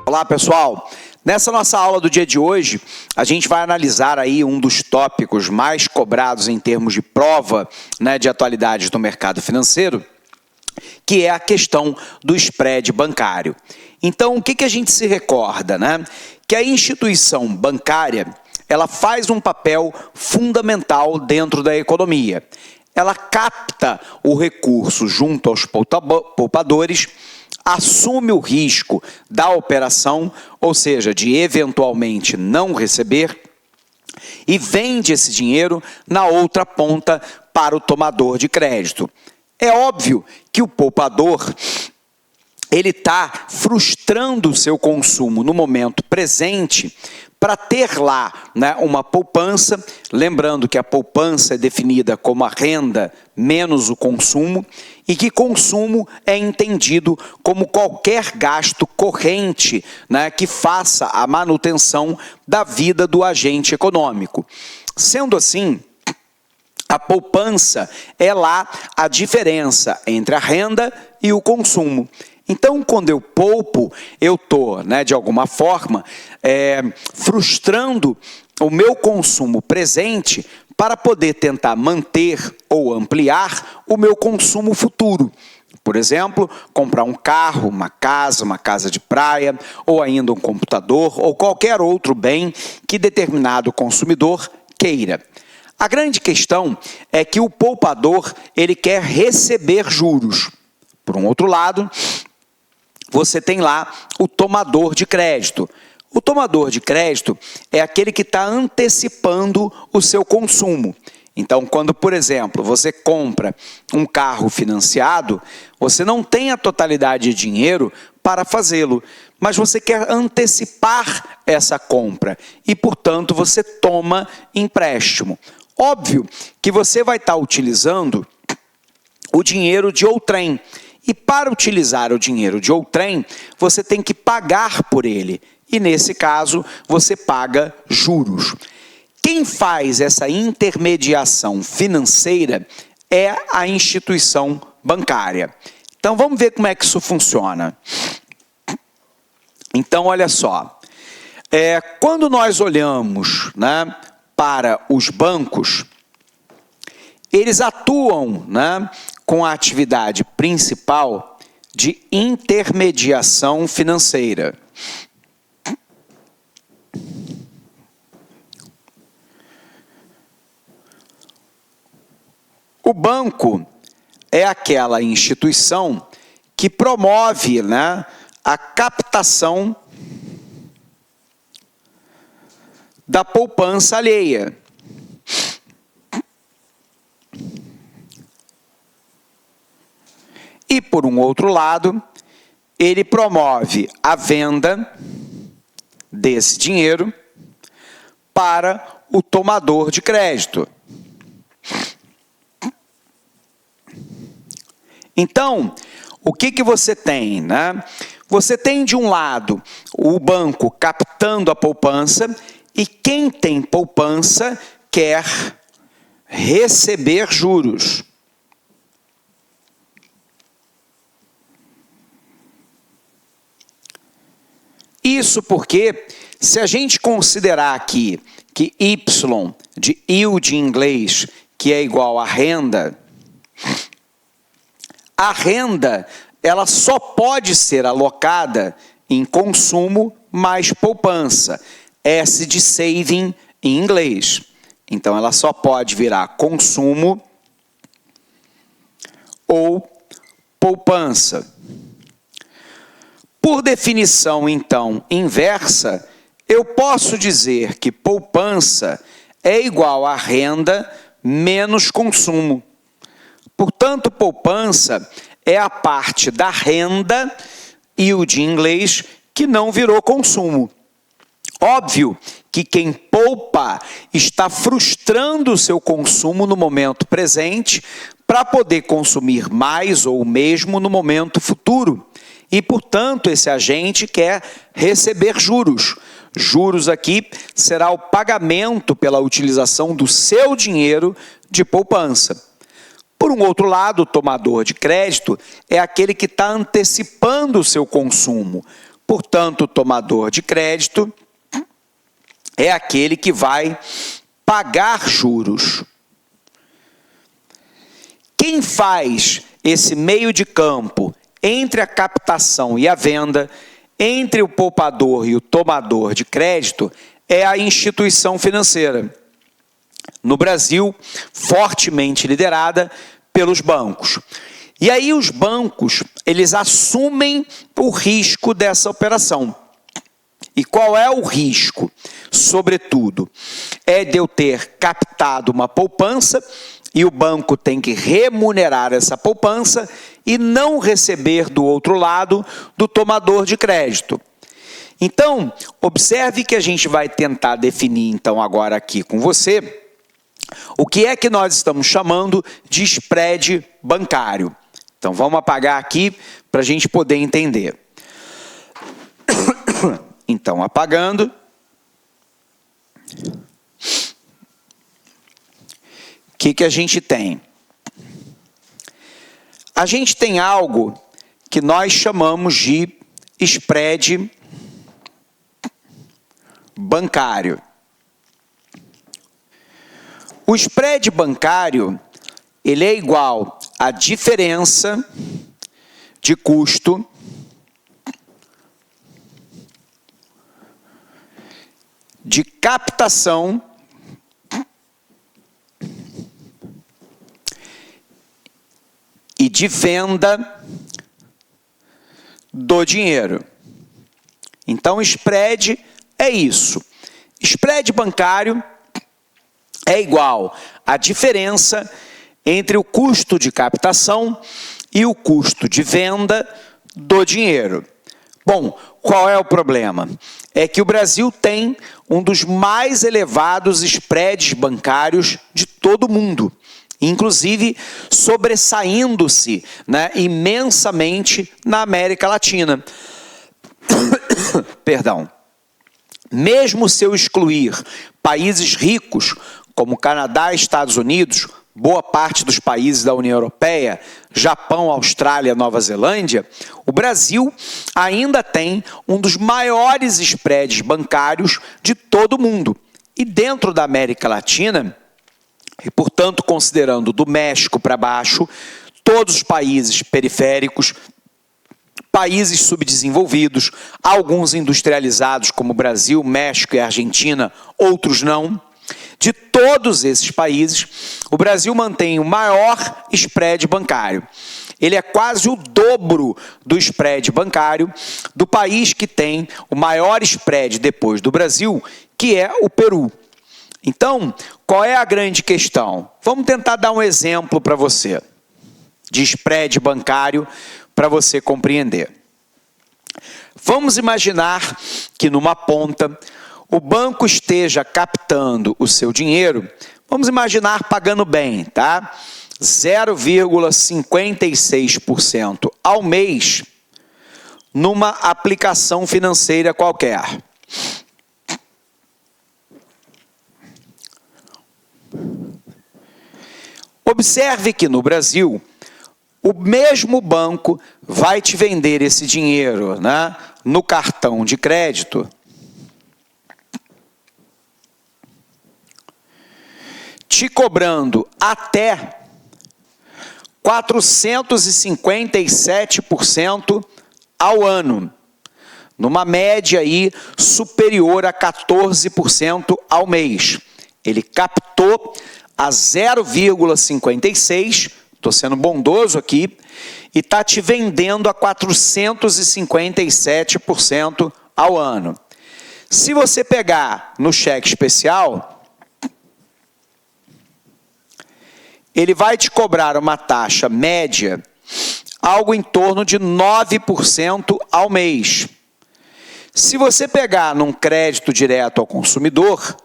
Olá, pessoal. Nessa nossa aula do dia de hoje, a gente vai analisar aí um dos tópicos mais cobrados em termos de prova, de atualidades do mercado financeiro, que é a questão do spread bancário. Então, o que a gente se recorda, Que a instituição bancária, ela faz um papel fundamental dentro da economia. Ela capta o recurso junto aos poupadores, assume o risco da operação, ou seja, de eventualmente não receber, e vende esse dinheiro na outra ponta para o tomador de crédito. É óbvio que o poupador ele está frustrando o seu consumo no momento presente para ter lá uma poupança, lembrando que a poupança é definida como a renda menos o consumo, e que consumo é entendido como qualquer gasto corrente que faça a manutenção da vida do agente econômico. Sendo assim, a poupança é lá a diferença entre a renda e o consumo. Então, quando eu poupo, eu estou, de alguma forma, frustrando o meu consumo presente para poder tentar manter ou ampliar o meu consumo futuro. Por exemplo, comprar um carro, uma casa de praia, ou ainda um computador, ou qualquer outro bem que determinado consumidor queira. A grande questão é que o poupador, ele quer receber juros. Por um outro lado, você tem lá o tomador de crédito. O tomador de crédito é aquele que está antecipando o seu consumo. Então, quando, por exemplo, você compra um carro financiado, você não tem a totalidade de dinheiro para fazê-lo, mas você quer antecipar essa compra e, portanto, você toma empréstimo. Óbvio que você vai estar utilizando o dinheiro de outrem. E para utilizar o dinheiro de outrem, você tem que pagar por ele. E nesse caso, você paga juros. Quem faz essa intermediação financeira é a instituição bancária. Então, vamos ver como é que isso funciona. Então, olha só. Quando nós olhamos para os bancos, eles atuam com a atividade principal de intermediação financeira. O banco é aquela instituição que promove a captação da poupança alheia. E, por um outro lado, ele promove a venda desse dinheiro para o tomador de crédito. Então, o que você tem? Você tem, de um lado, o banco captando a poupança, e quem tem poupança quer receber juros. Isso porque, se a gente considerar aqui que Y, de yield em inglês, que é igual a renda, ela só pode ser alocada em consumo mais poupança. S de saving em inglês. Então, ela só pode virar consumo ou poupança. Por definição, então, inversa, eu posso dizer que poupança é igual a renda menos consumo. Portanto, poupança é a parte da renda, yield em inglês, que não virou consumo. Óbvio que quem poupa está frustrando o seu consumo no momento presente para poder consumir mais ou mesmo no momento futuro. E, portanto, esse agente quer receber juros. Juros aqui será o pagamento pela utilização do seu dinheiro de poupança. Por um outro lado, o tomador de crédito é aquele que está antecipando o seu consumo. Portanto, o tomador de crédito é aquele que vai pagar juros. Quem faz esse meio de campo entre a captação e a venda, entre o poupador e o tomador de crédito, é a instituição financeira. No Brasil, fortemente liderada pelos bancos. E aí os bancos, eles assumem o risco dessa operação. E qual é o risco? Sobretudo, é de eu ter captado uma poupança e o banco tem que remunerar essa poupança e não receber do outro lado do tomador de crédito. Então, observe que a gente vai tentar definir então agora aqui com você o que é que nós estamos chamando de spread bancário. Então, vamos apagar aqui para a gente poder entender. Então, apagando. O que a gente tem? A gente tem algo que nós chamamos de spread bancário. O spread bancário, ele é igual à diferença de custo de captação e de venda do dinheiro. Então, spread é isso. Spread bancário é igual à diferença entre o custo de captação e o custo de venda do dinheiro. Bom, qual é o problema? É que o Brasil tem um dos mais elevados spreads bancários de todo o mundo, inclusive sobressaindo-se, né, imensamente na América Latina. Perdão. Mesmo se eu excluir países ricos, como Canadá e Estados Unidos, boa parte dos países da União Europeia, Japão, Austrália, Nova Zelândia, o Brasil ainda tem um dos maiores spreads bancários de todo o mundo. E dentro da América Latina, e portanto considerando do México para baixo, todos os países periféricos, países subdesenvolvidos, alguns industrializados como Brasil, México e Argentina, outros não. De todos esses países, o Brasil mantém o maior spread bancário. Ele é quase o dobro do spread bancário do país que tem o maior spread depois do Brasil, que é o Peru. Então, qual é a grande questão? Vamos tentar dar um exemplo para você de spread bancário para você compreender. Vamos imaginar que numa ponta o banco esteja captando o seu dinheiro, vamos imaginar pagando bem, tá? 0,56% ao mês numa aplicação financeira qualquer. Observe que no Brasil, o mesmo banco vai te vender esse dinheiro, né, no cartão de crédito te cobrando até 457% ao ano, numa média aí superior a 14% ao mês. Ele captou a 0,56%, estou sendo bondoso aqui, e está te vendendo a 457% ao ano. Se você pegar no cheque especial, ele vai te cobrar uma taxa média, algo em torno de 9% ao mês. Se você pegar num crédito direto ao consumidor,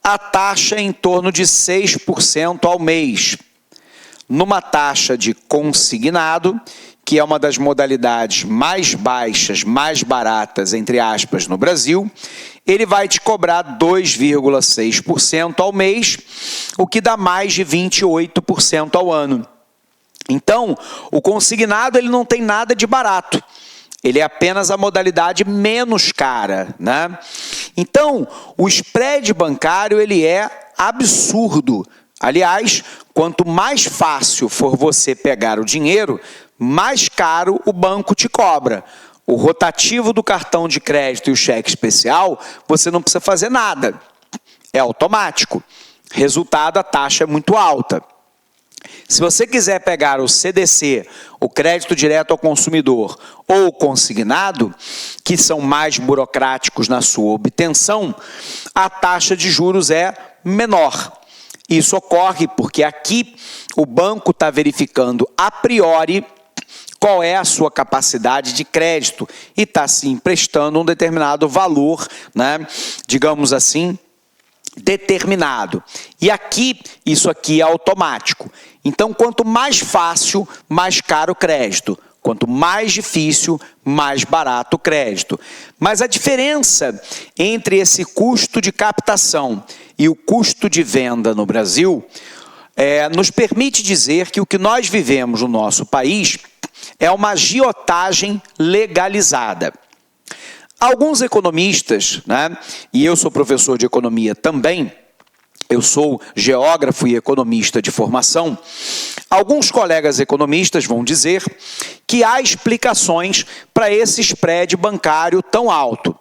a taxa é em torno de 6% ao mês. Numa taxa de consignado, que é uma das modalidades mais baixas, mais baratas, entre aspas, no Brasil, ele vai te cobrar 2,6% ao mês, o que dá mais de 28% ao ano. Então, o consignado ele não tem nada de barato. Ele é apenas a modalidade menos cara, né? Então, o spread bancário, ele é absurdo. Aliás, quanto mais fácil for você pegar o dinheiro, mais caro o banco te cobra. O rotativo do cartão de crédito e o cheque especial, você não precisa fazer nada. É automático. Resultado, a taxa é muito alta. Se você quiser pegar o CDC, o crédito direto ao consumidor, ou o consignado, que são mais burocráticos na sua obtenção, a taxa de juros é menor. Isso ocorre porque aqui o banco está verificando a priori qual é a sua capacidade de crédito e está se emprestando um determinado valor, né, digamos assim, determinado. E aqui, isso aqui é automático. Então, quanto mais fácil, mais caro o crédito. Quanto mais difícil, mais barato o crédito. Mas a diferença entre esse custo de captação e o custo de venda no Brasil nos permite dizer que o que nós vivemos no nosso país é uma agiotagem legalizada. Alguns economistas, né, e eu sou professor de economia também, eu sou geógrafo e economista de formação, alguns colegas economistas vão dizer que há explicações para esse spread bancário tão alto.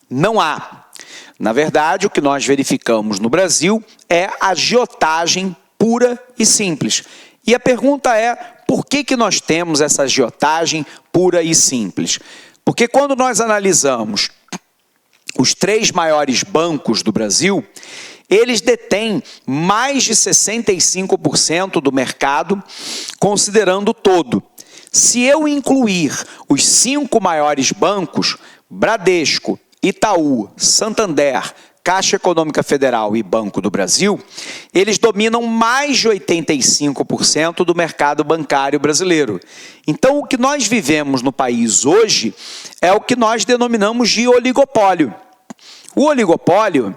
Não há. Na verdade, o que nós verificamos no Brasil é agiotagem pura e simples. E a pergunta é, por que nós temos essa agiotagem pura e simples? Porque quando nós analisamos os 3 maiores bancos do Brasil, eles detêm mais de 65% do mercado, considerando o todo. Se eu incluir os 5 maiores bancos, Bradesco, Itaú, Santander, Caixa Econômica Federal e Banco do Brasil, eles dominam mais de 85% do mercado bancário brasileiro. Então, o que nós vivemos no país hoje é o que nós denominamos de oligopólio. O oligopólio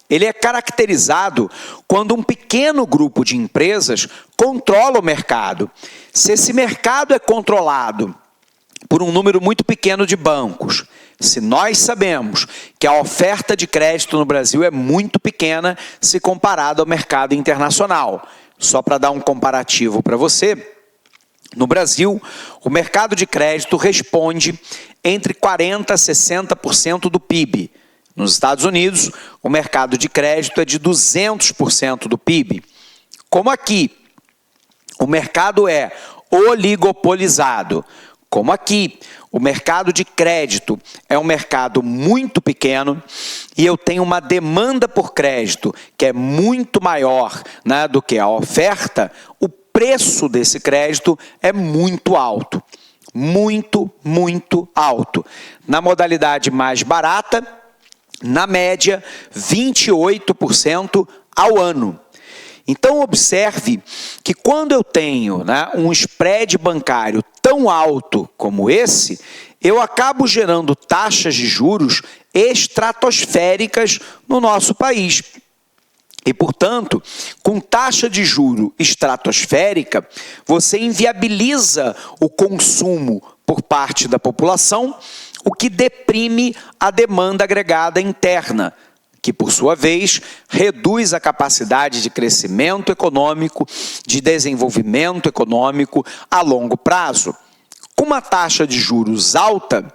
ele é caracterizado quando um pequeno grupo de empresas controla o mercado. Se esse mercado é controlado por um número muito pequeno de bancos, se nós sabemos que a oferta de crédito no Brasil é muito pequena se comparado ao mercado internacional. Só para dar um comparativo para você, no Brasil, o mercado de crédito responde entre 40% a 60% do PIB. Nos Estados Unidos, o mercado de crédito é de 200% do PIB. Como aqui, o mercado é oligopolizado. Como aqui, o mercado de crédito é um mercado muito pequeno e eu tenho uma demanda por crédito que é muito maior, né, do que a oferta, o preço desse crédito é muito alto. Muito, muito alto. Na modalidade mais barata, na média, 28% ao ano. Então, observe que quando eu tenho, né, um spread bancário tão alto como esse, eu acabo gerando taxas de juros estratosféricas no nosso país. E, portanto, com taxa de juro estratosférica, você inviabiliza o consumo por parte da população, o que deprime a demanda agregada interna, que, por sua vez, reduz a capacidade de crescimento econômico, de desenvolvimento econômico a longo prazo. Com uma taxa de juros alta,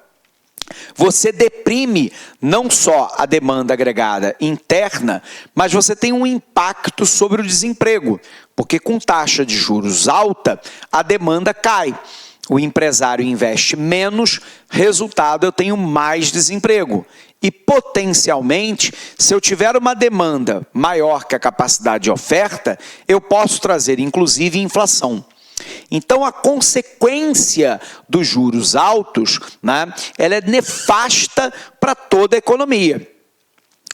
você deprime não só a demanda agregada interna, mas você tem um impacto sobre o desemprego, porque com taxa de juros alta, a demanda cai. O empresário investe menos, resultado, eu tenho mais desemprego. E, potencialmente, se eu tiver uma demanda maior que a capacidade de oferta, eu posso trazer, inclusive, inflação. Então, a consequência dos juros altos, né, ela é nefasta para toda a economia.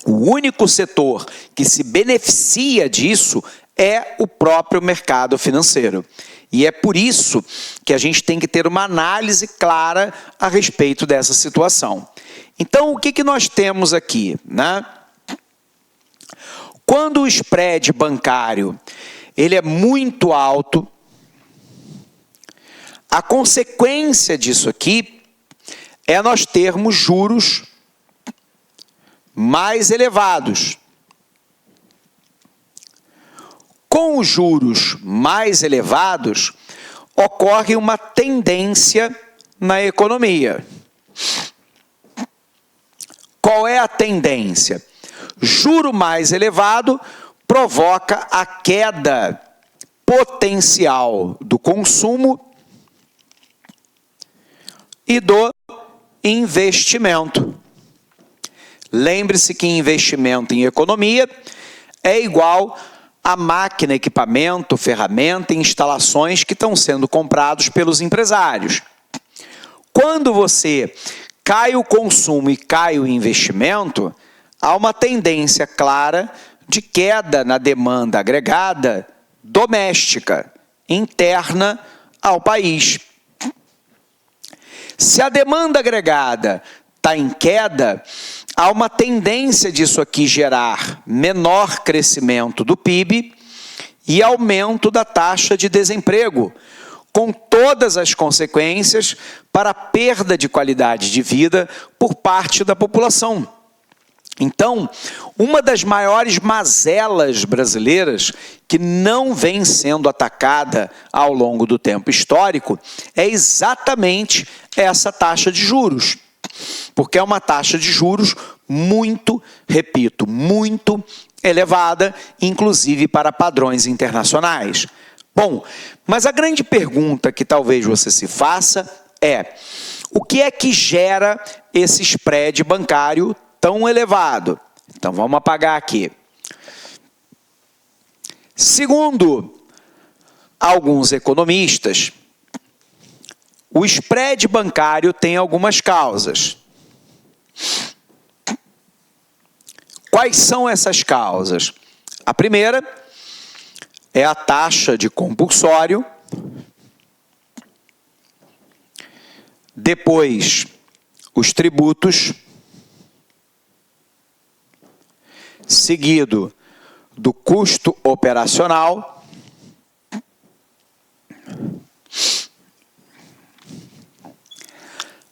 O único setor que se beneficia disso é o próprio mercado financeiro. E é por isso que a gente tem que ter uma análise clara a respeito dessa situação. Então, o que nós temos aqui, né? Quando o spread bancário ele é muito alto. A consequência disso aqui é nós termos juros mais elevados. Com os juros mais elevados, ocorre uma tendência na economia. Qual é a tendência? Juro mais elevado provoca a queda potencial do consumo e do investimento. Lembre-se que investimento em economia é igual a máquina, equipamento, ferramenta e instalações que estão sendo comprados pelos empresários. Quando você cai o consumo e cai o investimento, há uma tendência clara de queda na demanda agregada doméstica, interna ao país. Se a demanda agregada está em queda, há uma tendência disso aqui gerar menor crescimento do PIB e aumento da taxa de desemprego, com todas as consequências para a perda de qualidade de vida por parte da população. Então, uma das maiores mazelas brasileiras que não vem sendo atacada ao longo do tempo histórico é exatamente essa taxa de juros. Porque é uma taxa de juros muito, repito, muito elevada, inclusive para padrões internacionais. Bom, mas a grande pergunta que talvez você se faça é: o que é que gera esse spread bancário tão elevado? Então vamos apagar aqui. Segundo alguns economistas, o spread bancário tem algumas causas. Quais são essas causas? A primeira é a taxa de compulsório. Depois, os tributos. Seguido do custo operacional.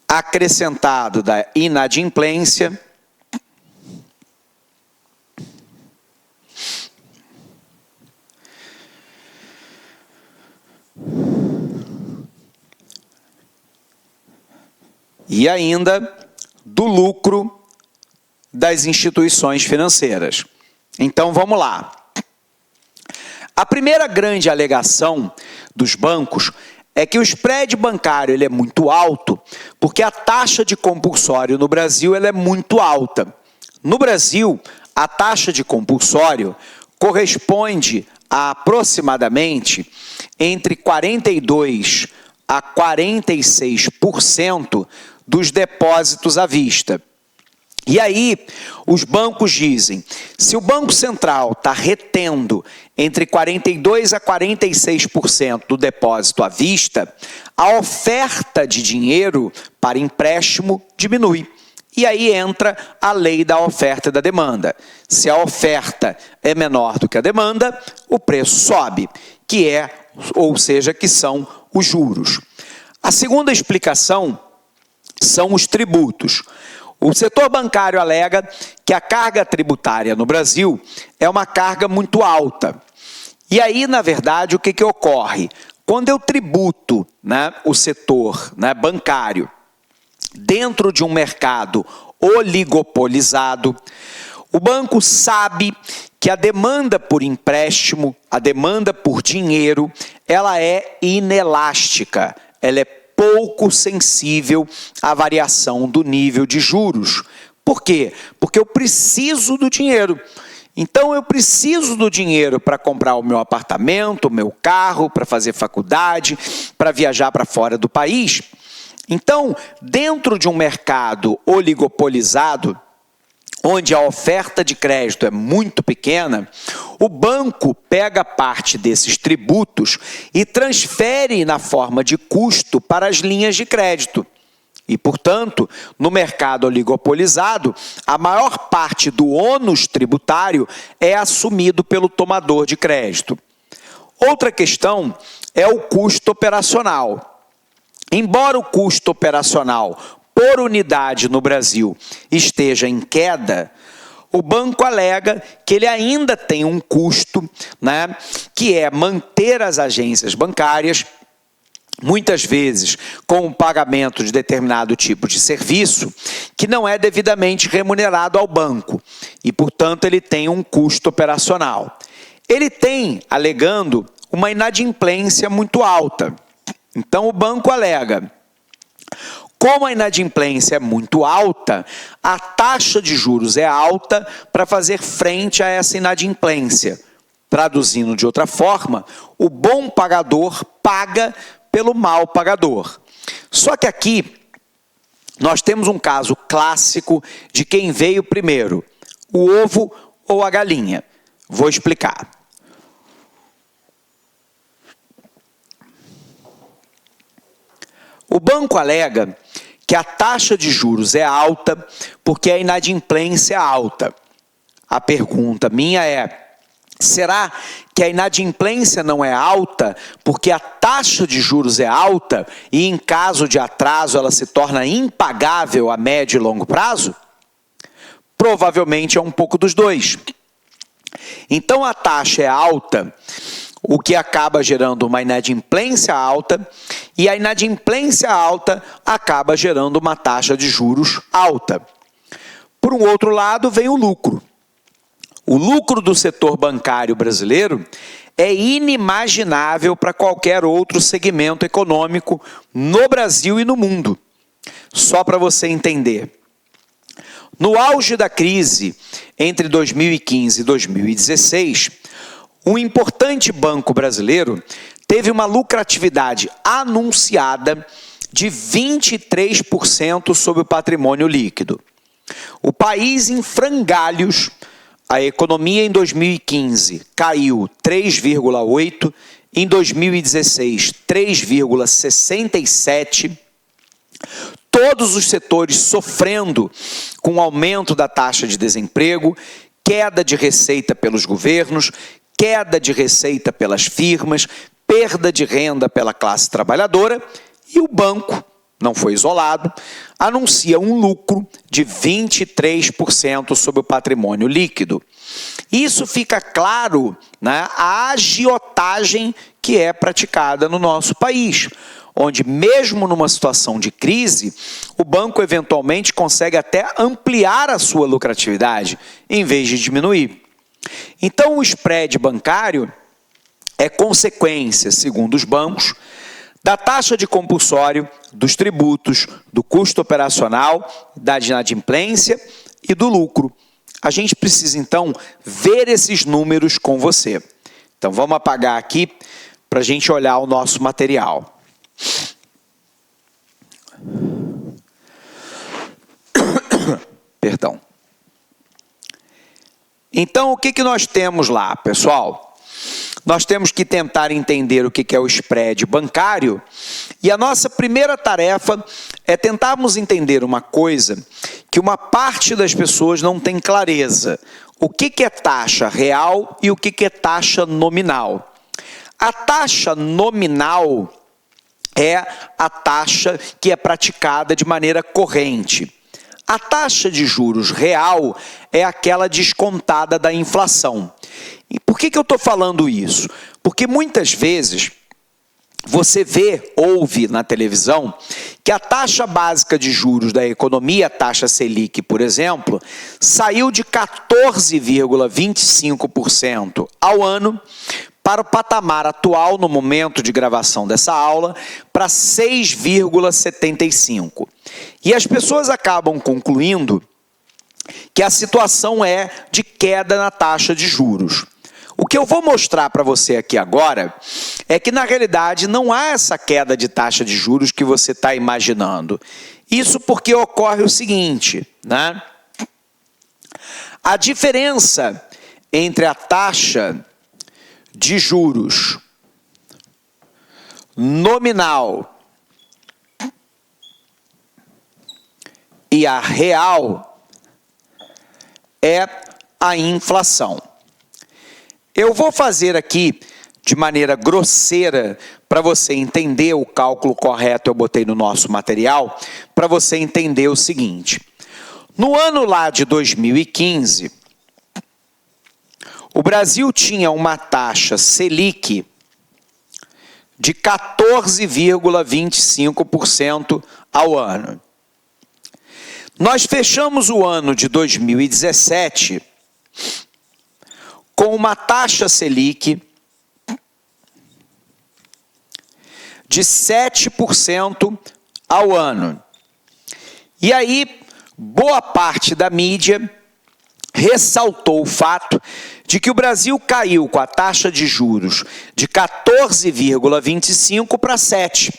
Acrescentado da inadimplência. E ainda do lucro das instituições financeiras. Então vamos lá. A primeira grande alegação dos bancos é que o spread bancário ele é muito alto, porque a taxa de compulsório no Brasil ela é muito alta. No Brasil, a taxa de compulsório corresponde a aproximadamente entre 42% a 46% dos depósitos à vista. E aí, os bancos dizem, se o Banco Central está retendo entre 42% a 46% do depósito à vista, a oferta de dinheiro para empréstimo diminui. E aí entra a lei da oferta e da demanda. Se a oferta é menor do que a demanda, o preço sobe, que são os juros. A segunda explicação são os tributos. O setor bancário alega que a carga tributária no Brasil é uma carga muito alta. E aí, na verdade, o que ocorre? Quando eu tributo o setor bancário dentro de um mercado oligopolizado, o banco sabe que a demanda por empréstimo, a demanda por dinheiro, ela é inelástica, ela é pouco sensível à variação do nível de juros. Por quê? Porque eu preciso do dinheiro. Então, eu preciso do dinheiro para comprar o meu apartamento, o meu carro, para fazer faculdade, para viajar para fora do país. Então, dentro de um mercado oligopolizado, onde a oferta de crédito é muito pequena, o banco pega parte desses tributos e transfere na forma de custo para as linhas de crédito. E, portanto, no mercado oligopolizado, a maior parte do ônus tributário é assumido pelo tomador de crédito. Outra questão é o custo operacional. Embora o custo operacional por unidade no Brasil esteja em queda, o banco alega que ele ainda tem um custo, né, que é manter as agências bancárias, muitas vezes com o pagamento de determinado tipo de serviço, que não é devidamente remunerado ao banco e, portanto, ele tem um custo operacional. Ele tem, alegando, uma inadimplência muito alta. Então, o banco alega: como a inadimplência é muito alta, a taxa de juros é alta para fazer frente a essa inadimplência. Traduzindo de outra forma, o bom pagador paga pelo mal pagador. Só que aqui nós temos um caso clássico de quem veio primeiro, o ovo ou a galinha. Vou explicar. O banco alega que a taxa de juros é alta porque a inadimplência é alta. A pergunta minha é: será que a inadimplência não é alta porque a taxa de juros é alta e, em caso de atraso, ela se torna impagável a médio e longo prazo? Provavelmente é um pouco dos dois. Então, a taxa é alta, o que acaba gerando uma inadimplência alta, e a inadimplência alta acaba gerando uma taxa de juros alta. Por um outro lado, vem o lucro. O lucro do setor bancário brasileiro é inimaginável para qualquer outro segmento econômico no Brasil e no mundo. Só para você entender. No auge da crise, entre 2015 e 2016, um importante banco brasileiro teve uma lucratividade anunciada de 23% sobre o patrimônio líquido. O país em frangalhos, a economia em 2015 caiu 3,8%, em 2016 3,67%, todos os setores sofrendo com o aumento da taxa de desemprego, queda de receita pelos governos, queda de receita pelas firmas, perda de renda pela classe trabalhadora, e o banco, não foi isolado, anuncia um lucro de 23% sobre o patrimônio líquido. Isso fica claro, né, a agiotagem que é praticada no nosso país, onde mesmo numa situação de crise, o banco eventualmente consegue até ampliar a sua lucratividade, em vez de diminuir. Então, o spread bancário é consequência, segundo os bancos, da taxa de compulsório, dos tributos, do custo operacional, da inadimplência e do lucro. A gente precisa, então, ver esses números com você. Então, vamos apagar aqui para a gente olhar o nosso material. Perdão. Então, o que nós temos lá, pessoal? Nós temos que tentar entender o que é o spread bancário, e a nossa primeira tarefa é tentarmos entender uma coisa que uma parte das pessoas não tem clareza. O que é taxa real e o que é taxa nominal? A taxa nominal é a taxa que é praticada de maneira corrente. A taxa de juros real é aquela descontada da inflação. E por que eu estou falando isso? Porque muitas vezes você ouve na televisão que a taxa básica de juros da economia, a taxa Selic, por exemplo, saiu de 14,25% ao ano para o patamar atual, no momento de gravação dessa aula, para 6,75%. E as pessoas acabam concluindo que a situação é de queda na taxa de juros. O que eu vou mostrar para você aqui agora é que, na realidade, não há essa queda de taxa de juros que você está imaginando. Isso porque ocorre o seguinte, né? A diferença entre a taxa de juros nominal e a real é a inflação. Eu vou fazer aqui de maneira grosseira, para você entender o cálculo correto, eu botei no nosso material, para você entender o seguinte. No ano lá de 2015, o Brasil tinha uma taxa Selic de 14,25% ao ano. Nós fechamos o ano de 2017 com uma taxa Selic de 7% ao ano. E aí, boa parte da mídia ressaltou o fato de que o Brasil caiu com a taxa de juros de 14,25 para 7%,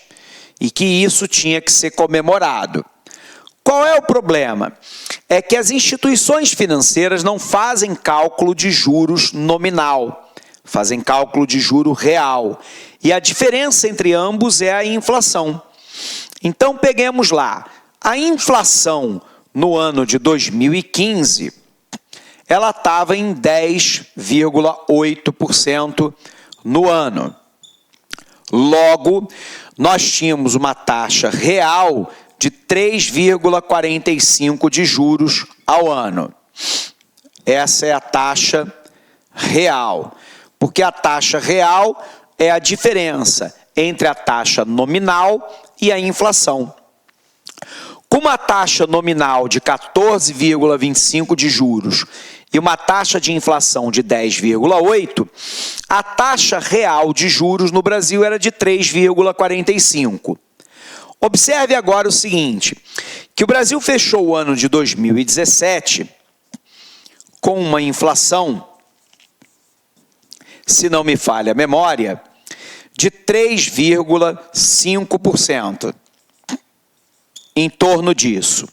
e que isso tinha que ser comemorado. Qual é o problema? É que as instituições financeiras não fazem cálculo de juros nominal, fazem cálculo de juro real. E a diferença entre ambos é a inflação. Então, peguemos lá. A inflação no ano de 2015, ela estava em 10,8% no ano. Logo, nós tínhamos uma taxa real de 3,45% de juros ao ano. Essa é a taxa real, porque a taxa real é a diferença entre a taxa nominal e a inflação. Com uma taxa nominal de 14,25% de juros e uma taxa de inflação de 10,8%, a taxa real de juros no Brasil era de 3,45%. Observe agora o seguinte, que o Brasil fechou o ano de 2017 com uma inflação, se não me falha a memória, de 3,5%, em torno disso.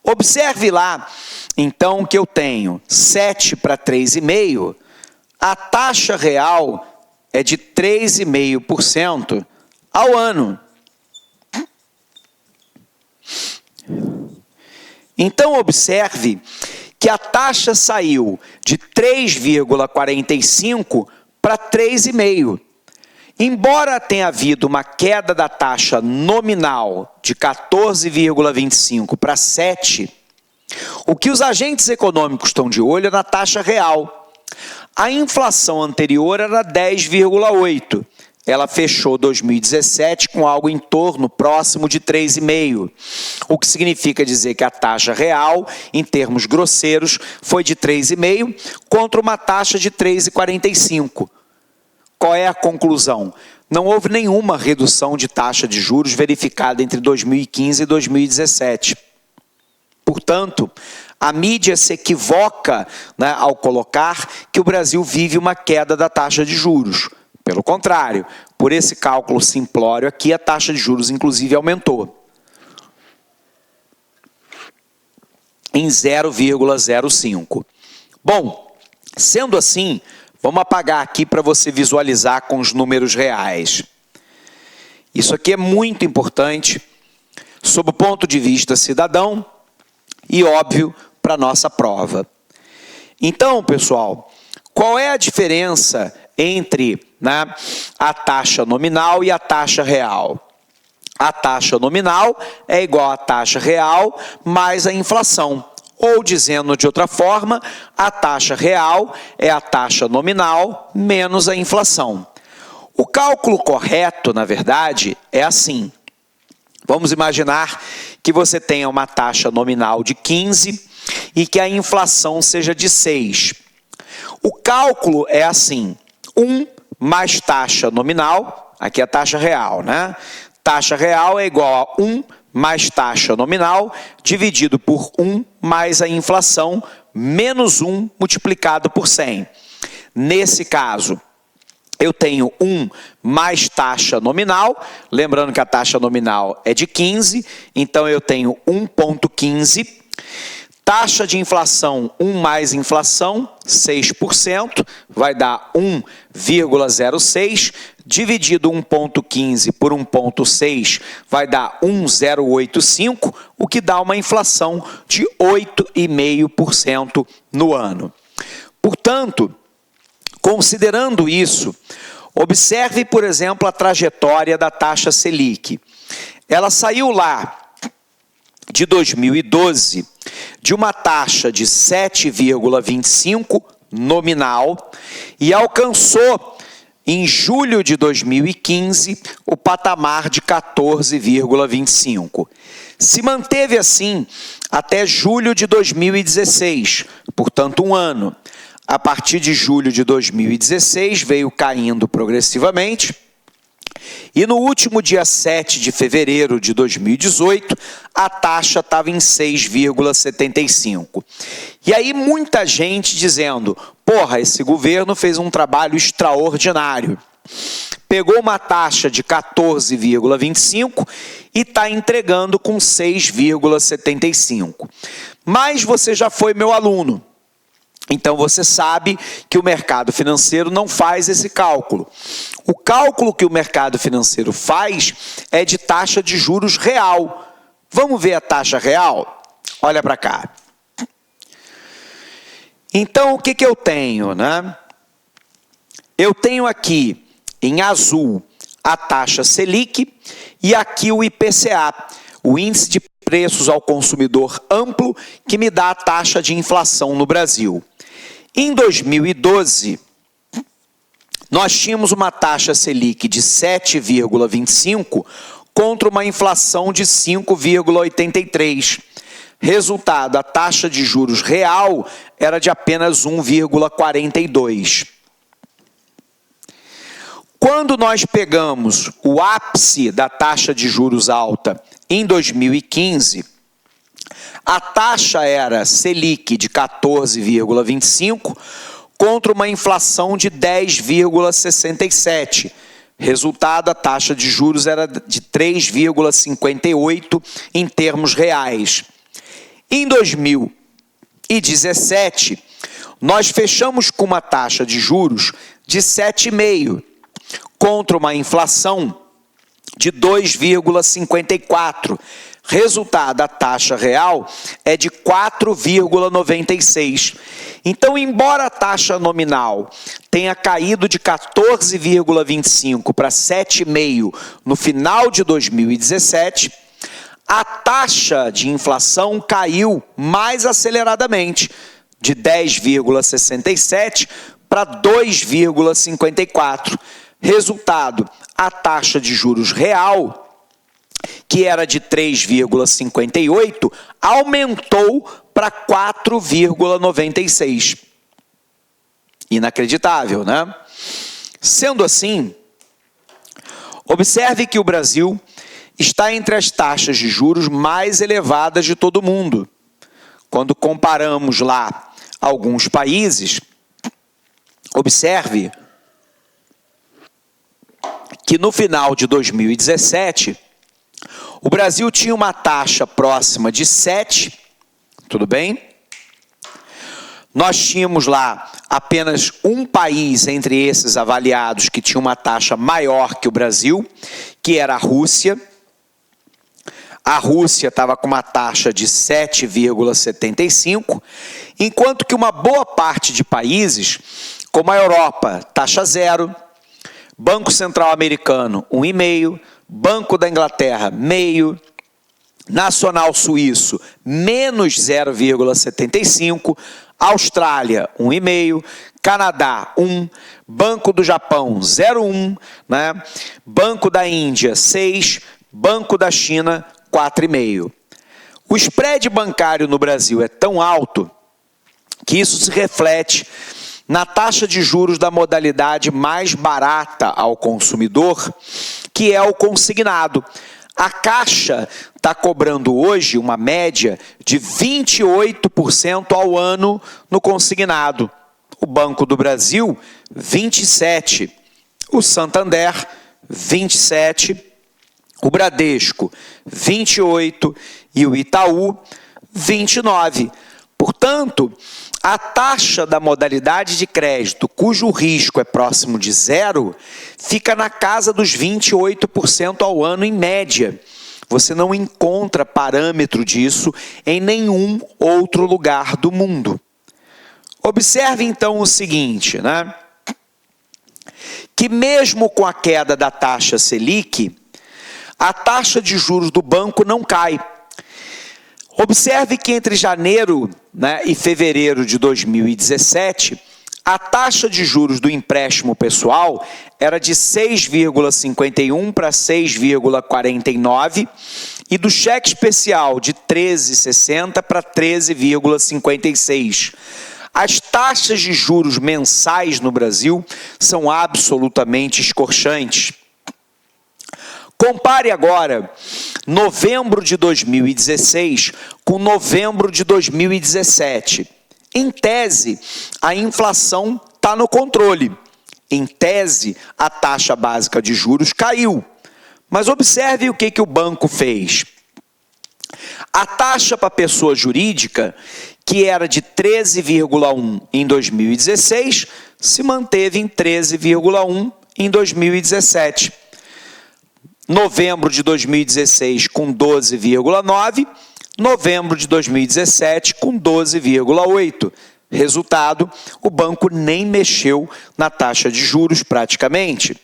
Observe lá, então, que eu tenho 7 para 3,5%, a taxa real é de 3,5% ao ano. Então, observe que a taxa saiu de 3,45% para 3,5%. Embora tenha havido uma queda da taxa nominal de 14,25% para 7%, o que os agentes econômicos estão de olho é na taxa real. A inflação anterior era 10,8%. Ela fechou 2017 com algo em torno, próximo de 3,5%, o que significa dizer que a taxa real, em termos grosseiros, foi de 3,5% contra uma taxa de 3,45%. Qual é a conclusão? Não houve nenhuma redução de taxa de juros verificada entre 2015 e 2017. Portanto, a mídia se equivoca, né, ao colocar que o Brasil vive uma queda da taxa de juros. Pelo contrário, por esse cálculo simplório aqui, a taxa de juros inclusive aumentou em 0,05. Bom, sendo assim, vamos apagar aqui para você visualizar com os números reais. Isso aqui é muito importante sob o ponto de vista cidadão e óbvio para a nossa prova. Então, pessoal, qual é a diferença entre, né, a taxa nominal e a taxa real? A taxa nominal é igual à taxa real mais a inflação. Ou, dizendo de outra forma, a taxa real é a taxa nominal menos a inflação. O cálculo correto, na verdade, é assim. Vamos imaginar que você tenha uma taxa nominal de 15 e que a inflação seja de 6. O cálculo é assim: 1 mais taxa nominal, aqui é a taxa real, né? Taxa real é igual a 1 mais taxa nominal, dividido por 1 mais a inflação, menos 1 multiplicado por 100. Nesse caso, eu tenho 1 mais taxa nominal, lembrando que a taxa nominal é de 15, então eu tenho 1,15. Taxa de inflação, 1 mais inflação, 6%, vai dar 1,06, dividido 1,15 por 1,6, vai dar 1,085, o que dá uma inflação de 8,5% no ano. Portanto, considerando isso, Observe, por exemplo, a trajetória da taxa Selic. Ela saiu lá de 2012 de uma taxa de 7,25 nominal e alcançou em julho de 2015 o patamar de 14,25. Se manteve assim até julho de 2016, portanto um ano. A partir de julho de 2016 veio caindo progressivamente. E no último dia 7 de fevereiro de 2018, a taxa estava em 6,75. E aí muita gente dizendo, porra, esse governo fez um trabalho extraordinário. Pegou uma taxa de 14,25 e está entregando com 6,75. Mas você já foi meu aluno. Então você sabe que o mercado financeiro não faz esse cálculo. O cálculo que o mercado financeiro faz é de taxa de juros real. Vamos ver a taxa real? Olha para cá. Então o que eu tenho, né? Eu tenho aqui em azul a taxa Selic e aqui o IPCA, o Índice de Preços ao Consumidor Amplo, que me dá a taxa de inflação no Brasil. Em 2012, nós tínhamos uma taxa Selic de 7,25 contra uma inflação de 5,83. Resultado, a taxa de juros real era de apenas 1,42. Quando nós pegamos o ápice da taxa de juros alta em 2015, a taxa era Selic de 14,25 contra uma inflação de 10,67. Resultado, a taxa de juros era de 3,58 em termos reais. Em 2017, nós fechamos com uma taxa de juros de 7,5 contra uma inflação de 2,54. Resultado, a taxa real é de 4,96. Então, embora a taxa nominal tenha caído de 14,25 para 7,5 no final de 2017, a taxa de inflação caiu mais aceleradamente, de 10,67 para 2,54. Resultado, a taxa de juros real, que era de 3,58, aumentou para 4,96. Inacreditável, né? Sendo assim, observe que o Brasil está entre as taxas de juros mais elevadas de todo o mundo. Quando comparamos lá alguns países, observe que no final de 2017, o Brasil tinha uma taxa próxima de 7, tudo bem? Nós tínhamos lá apenas um país entre esses avaliados que tinha uma taxa maior que o Brasil, que era a Rússia. A Rússia estava com uma taxa de 7,75, enquanto que uma boa parte de países, como a Europa, taxa zero, Banco Central Americano, 1,5%, Banco da Inglaterra, meio, Nacional Suíço, menos 0,75%, Austrália, 1,5%, Canadá, 1%, Banco do Japão, 0,1%, né? Banco da Índia, 6%, Banco da China, 4,5%. O spread bancário no Brasil é tão alto que isso se reflete na taxa de juros da modalidade mais barata ao consumidor, que é o consignado. A Caixa está cobrando hoje uma média de 28% ao ano no consignado. O Banco do Brasil, 27%. O Santander, 27%. O Bradesco, 28%. E o Itaú, 29%. Portanto, a taxa da modalidade de crédito, cujo risco é próximo de zero, fica na casa dos 28% ao ano em média. Você não encontra parâmetro disso em nenhum outro lugar do mundo. Observe então o seguinte, né? que mesmo com a queda da taxa Selic, a taxa de juros do banco não cai. Observe que entre janeiro, e fevereiro de 2017, a taxa de juros do empréstimo pessoal era de 6,51 para 6,49 e do cheque especial de 13,60 para 13,56. As taxas de juros mensais no Brasil são absolutamente escorchantes. Compare agora novembro de 2016 com novembro de 2017. Em tese, a inflação está no controle. Em tese, a taxa básica de juros caiu. Mas observe o que o banco fez. A taxa para pessoa jurídica, que era de 13,1 em 2016, se manteve em 13,1 em 2017. Novembro de 2016 com 12,9, novembro de 2017 com 12,8. Resultado, o banco nem mexeu na taxa de juros praticamente.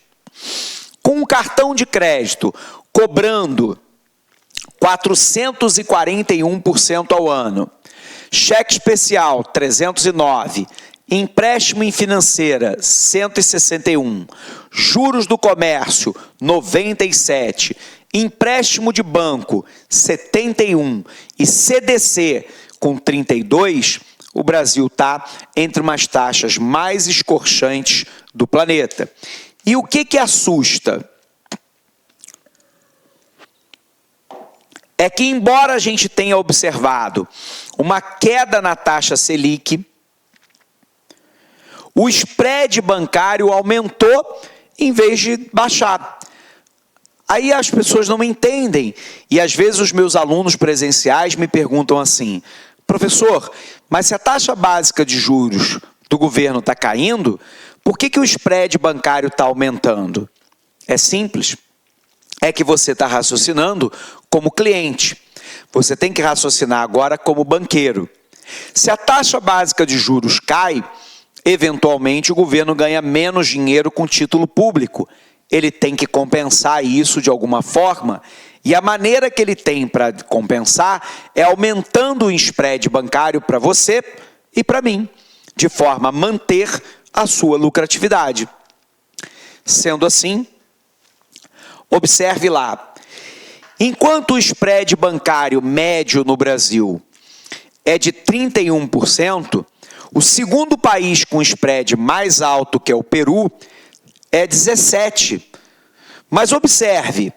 Com o cartão de crédito cobrando 441% ao ano, cheque especial 309, empréstimo em financeira 161, juros do comércio 97, empréstimo de banco 71 e CDC com 32, o Brasil está entre umas taxas mais escorchantes do planeta. E o que assusta? É que, embora a gente tenha observado uma queda na taxa Selic, o spread bancário aumentou em vez de baixar. Aí as pessoas não entendem, e às vezes os meus alunos presenciais me perguntam assim: professor, mas se a taxa básica de juros do governo está caindo, por que o spread bancário está aumentando? É simples. É que você está raciocinando como cliente. Você tem que raciocinar agora como banqueiro. Se a taxa básica de juros cai, eventualmente o governo ganha menos dinheiro com título público. Ele tem que compensar isso de alguma forma, e a maneira que ele tem para compensar é aumentando o spread bancário para você e para mim, de forma a manter a sua lucratividade. Sendo assim, observe lá, enquanto o spread bancário médio no Brasil é de 31%, o segundo país com spread mais alto, que é o Peru, é 17%. Mas observe,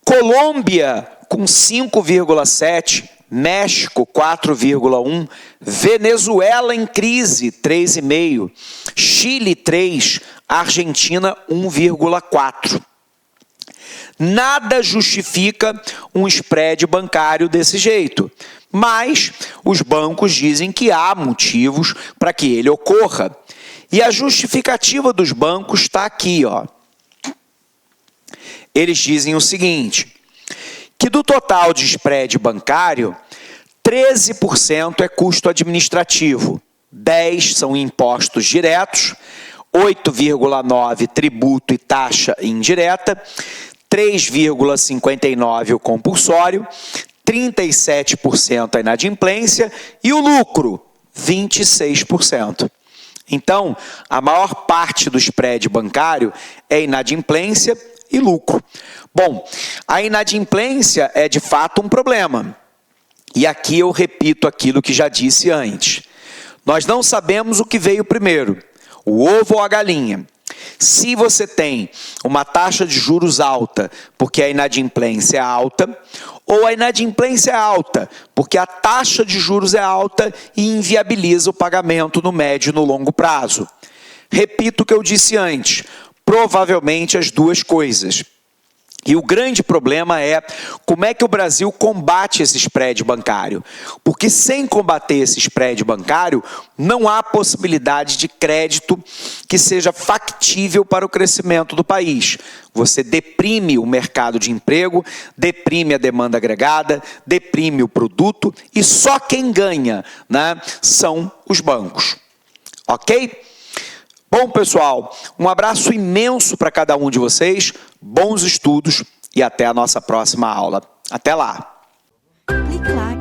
Colômbia com 5,7%, México 4,1%, Venezuela em crise 3,5%, Chile 3%, Argentina 1,4%. Nada justifica um spread bancário desse jeito, mas os bancos dizem que há motivos para que ele ocorra. E a justificativa dos bancos está aqui, ó. Eles dizem o seguinte, que do total de spread bancário, 13% é custo administrativo, 10% são impostos diretos, 8,9% tributo e taxa indireta, 3,59% o compulsório, 37% a inadimplência e o lucro, 26%. Então, a maior parte do spread bancário é inadimplência e lucro. Bom, a inadimplência é de fato um problema. E aqui eu repito aquilo que já disse antes. Nós não sabemos o que veio primeiro, o ovo ou a galinha. Se você tem uma taxa de juros alta porque a inadimplência é alta, ou a inadimplência é alta porque a taxa de juros é alta e inviabiliza o pagamento no médio e no longo prazo. Repito o que eu disse antes, provavelmente as duas coisas. E o grande problema é como é que o Brasil combate esse spread bancário. Porque sem combater esse spread bancário, não há possibilidade de crédito que seja factível para o crescimento do país. Você deprime o mercado de emprego, deprime a demanda agregada, deprime o produto e só quem ganha, são os bancos. Ok? Bom, Bom, pessoal, um abraço imenso para cada um de vocês, bons estudos e até a nossa próxima aula. Até lá! Clique lá.